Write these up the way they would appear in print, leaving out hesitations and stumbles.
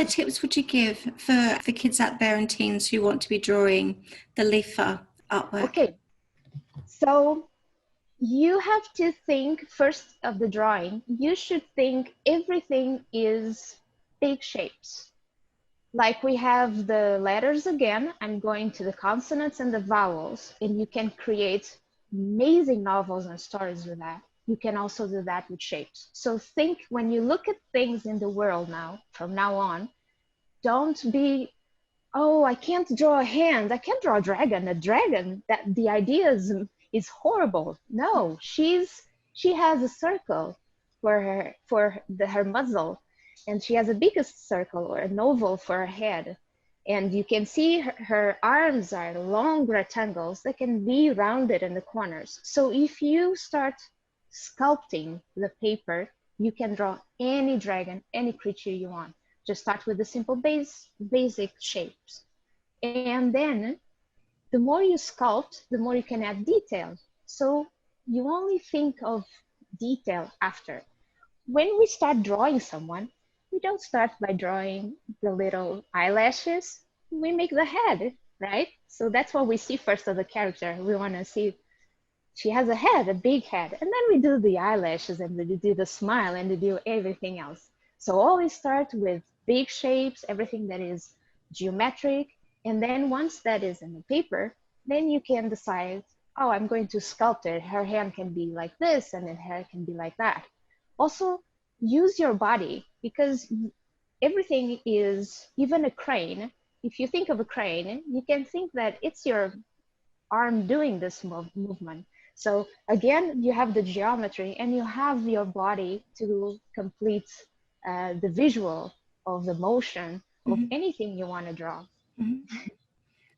other tips would you give for kids out there and teens who want to be drawing the Liffa artwork? Okay, so you have to think first of the drawing. You should think everything is big shapes. Like we have the letters again, I'm going to the consonants and the vowels, and you can create amazing novels and stories with that. You can also do that with shapes. So think when you look at things in the world now, from now on, don't be, oh, I can't draw a hand. I can't draw a dragon. A dragon, that the idea is horrible. No, she has a circle for her muzzle, and she has a biggest circle or an oval for her head. And you can see her arms are long rectangles that can be rounded in the corners. So if you start sculpting the paper, you can draw any dragon, any creature you want. Just start with the simple basic shapes. And then the more you sculpt, the more you can add detail. So you only think of detail after. When we start drawing someone, we don't start by drawing the little eyelashes. We make the head, right? So that's what we see first of the character. We want to see she has a head, a big head. And then we do the eyelashes and we do the smile and we do everything else. So always start with big shapes, everything that is geometric. And then once that is in the paper, then you can decide, oh, I'm going to sculpt it. Her hand can be like this and her hair can be like that. Also, use your body, because everything is, even a crane. If you think of a crane, you can think that it's your arm doing this movement. So again, you have the geometry and you have your body to complete the visual of the motion of anything you want to draw.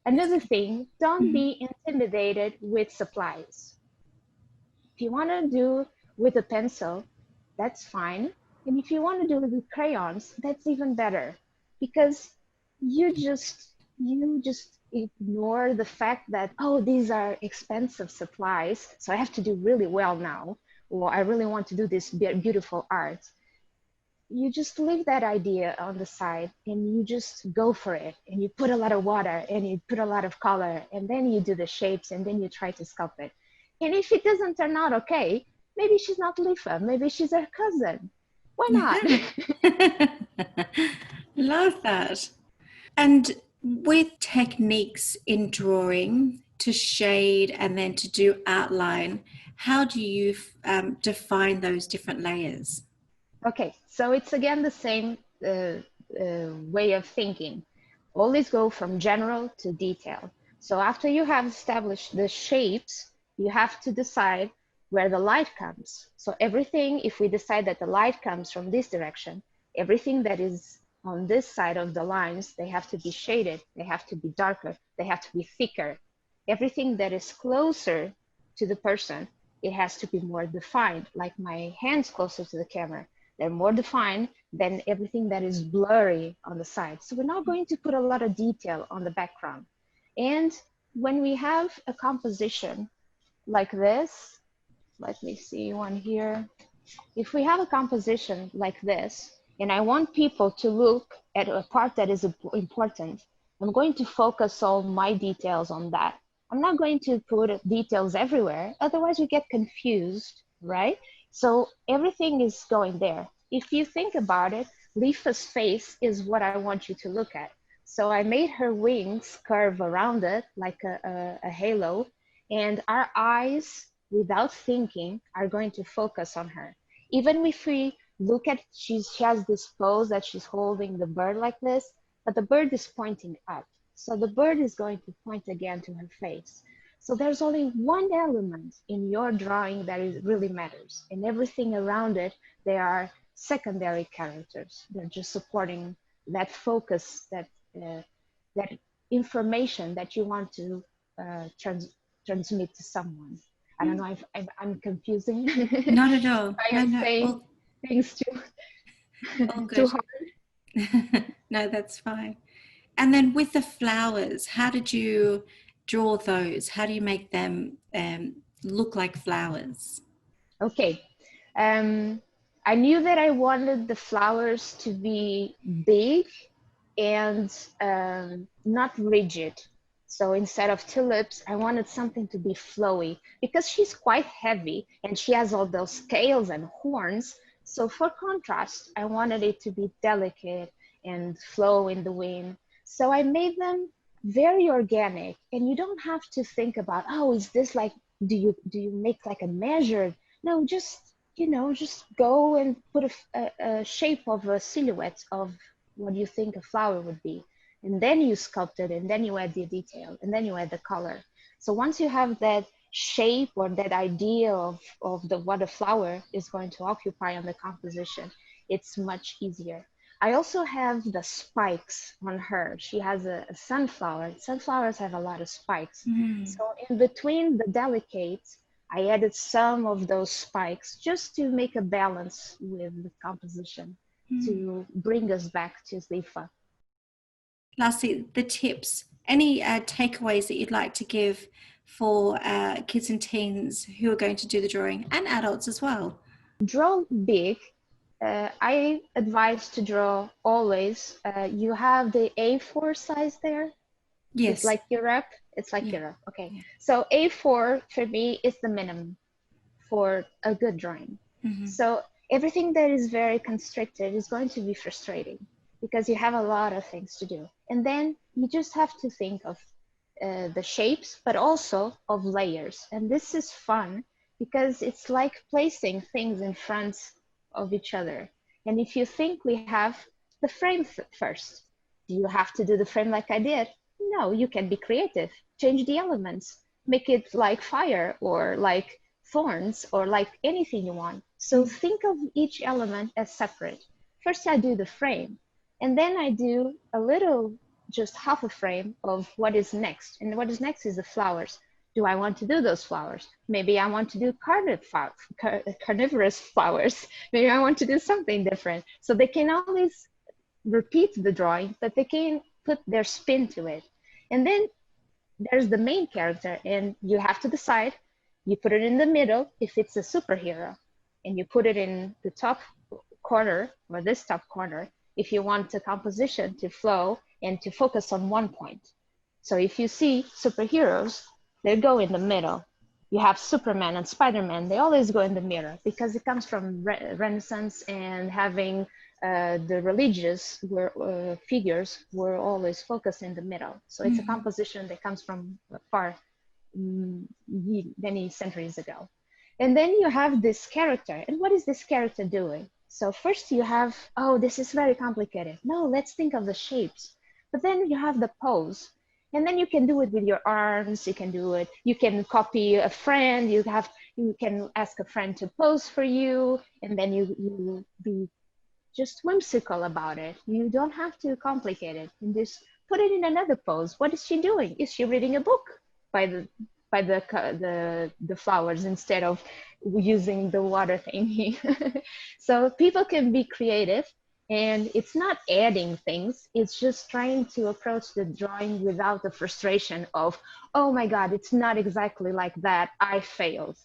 Another thing, don't be intimidated with supplies. If you want to do with a pencil, that's fine. And if you want to do it with crayons, that's even better, because you just ignore the fact that, oh, these are expensive supplies, so I have to do really well now, or I really want to do this beautiful art. You just leave that idea on the side and you just go for it, and you put a lot of water and you put a lot of color, and then you do the shapes and then you try to sculpt it. And if it doesn't turn out okay, maybe she's not Liffa, maybe she's her cousin. Why not? Love that. And with techniques in drawing to shade and then to do outline, how do you define those different layers? Okay, so it's again the same way of thinking. Always go from general to detail. So after you have established the shapes, you have to decide where the light comes. So everything, if we decide that the light comes from this direction, everything that is on this side of the lines, they have to be shaded, they have to be darker, they have to be thicker. Everything that is closer to the person, it has to be more defined. Like my hands closer to the camera, they're more defined than everything that is blurry on the side. So we're not going to put a lot of detail on the background. And when we have a composition like this, let me see one here. If we have a composition like this, and I want people to look at a part that is important, I'm going to focus all my details on that. I'm not going to put details everywhere, otherwise we get confused, right? So everything is going there. If you think about it, Liffa's face is what I want you to look at. So I made her wings curve around it like a halo, and our eyes, without thinking, are going to focus on her. Even if we look at, she has this pose that she's holding the bird like this, but the bird is pointing up. So the bird is going to point again to her face. So there's only one element in your drawing that really matters, and everything around it, they are secondary characters. They're just supporting that focus, that information that you want to transmit to someone. I don't know if I'm confusing. Not at all. I'm saying things too hard. No, that's fine. And then with the flowers, how did you draw those? How do you make them look like flowers? Okay. I knew that I wanted the flowers to be big and not rigid. So instead of tulips, I wanted something to be flowy because she's quite heavy and she has all those scales and horns. So for contrast, I wanted it to be delicate and flow in the wind. So I made them very organic, and you don't have to think about, oh, is this like, do you make like a measured? No, just just go and put a shape of a silhouette of what you think a flower would be, and then you sculpt it, and then you add the detail, and then you add the color. So once you have that shape or that idea of what a flower is going to occupy on the composition, it's much easier. I also have the spikes on her. She has a sunflower. Sunflowers have a lot of spikes. So in between the delicates, I added some of those spikes just to make a balance with the composition, to bring us back to Liffa. Lastly, the tips. Any takeaways that you'd like to give for kids and teens who are going to do the drawing, and adults as well? Draw big. I advise to draw always. You have the A4 size there. Yes. It's like Europe. It's like Yeah. Europe. Okay. Yeah. So A4 for me is the minimum for a good drawing. So everything that is very constricted is going to be frustrating because you have a lot of things to do. And then you just have to think of the shapes, but also of layers. And this is fun because it's like placing things in front of each other. And if you think we have the frame first, do you have to do the frame like I did? No, you can be creative. Change the elements. Make it like fire or like thorns or like anything you want. So think of each element as separate. First, I do the frame, and then I do a little, just half a frame of what is next. And what is next is the flowers. Do I want to do those flowers? Maybe I want to do carnivorous flowers. Maybe I want to do something different. So they can always repeat the drawing, but they can put their spin to it. And then there's the main character, and you have to decide. You put it in the middle if it's a superhero, and you put it in the top corner, or this top corner, if you want the composition to flow and to focus on one point. So if you see superheroes, they go in the middle. You have Superman and Spider-Man, they always go in the middle because it comes from Renaissance, and having the religious figures were always focused in the middle. So it's a composition that comes from far, many centuries ago. And then you have this character. And what is this character doing? So first you have, oh, this is very complicated. No, let's think of the shapes. But then you have the pose. And then you can do it with your arms. You can do it. You can copy a friend. You can ask a friend to pose for you. And then you be just whimsical about it. You don't have to complicate it. You just put it in another pose. What is she doing? Is she reading a book by the flowers instead of using the water thingy? So people can be creative, and it's not adding things. It's just trying to approach the drawing without the frustration of, oh my God, it's not exactly like that. I failed.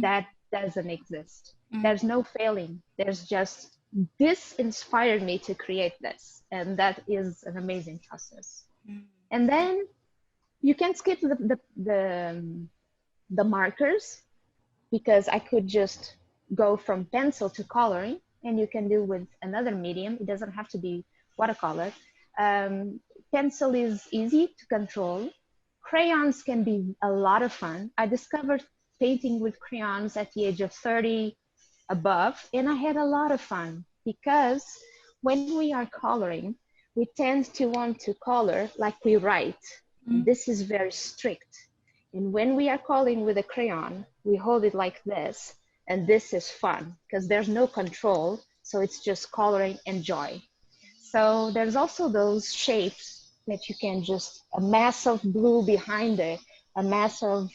That doesn't exist. There's no failing. There's just, this inspired me to create this, and that is an amazing process. And then you can skip the markers, because I could just go from pencil to coloring, and you can do with another medium. It doesn't have to be watercolor. Pencil is easy to control. Crayons can be a lot of fun. I discovered painting with crayons at the age of 30 above, and I had a lot of fun, because when we are coloring, we tend to want to color like we write. This is very strict. And when we are coloring with a crayon, we hold it like this, and this is fun because there's no control. So it's just coloring and joy. So there's also those shapes that you can just, a mass of blue behind it, a mass of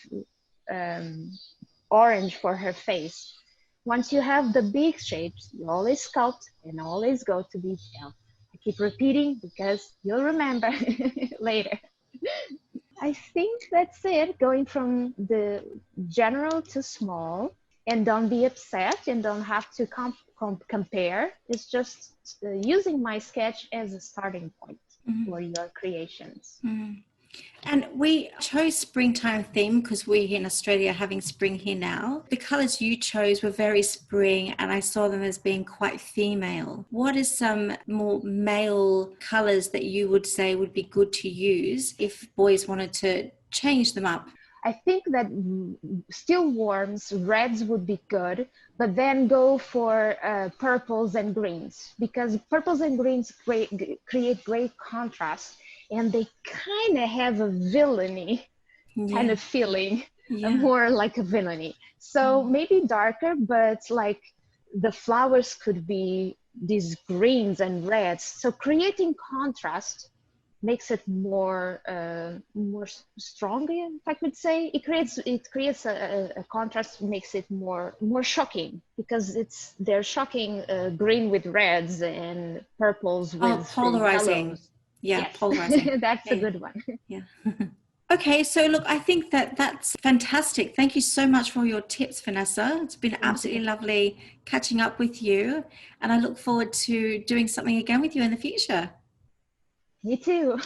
orange for her face. Once you have the big shapes, you always sculpt and always go to detail. I keep repeating because you'll remember later. I think that's it, going from the general to small, and don't be upset and don't have to compare. It's just using my sketch as a starting point. for your creations. And we chose springtime theme because we're here in Australia having spring here now. The colors you chose were very spring, and I saw them as being quite female. What are some more male colors that you would say would be good to use if boys wanted to change them up? I think that still warms, reds would be good, but then go for purples and greens, because purples and greens create great contrast, and they kind of have a villainy kind of feeling, more like a villainy. So maybe darker, but like the flowers could be these greens and reds. So creating contrast makes it more stronger, if I could say. It creates a contrast, makes it more shocking, because they're shocking, green with reds and purples with polarizing. Yeah, yes. polarizing. That's a good one. Yeah. Okay, so look, I think that's fantastic. Thank you so much for your tips, Vanessa. It's been absolutely lovely catching up with you, and I look forward to doing something again with you in the future. Me too.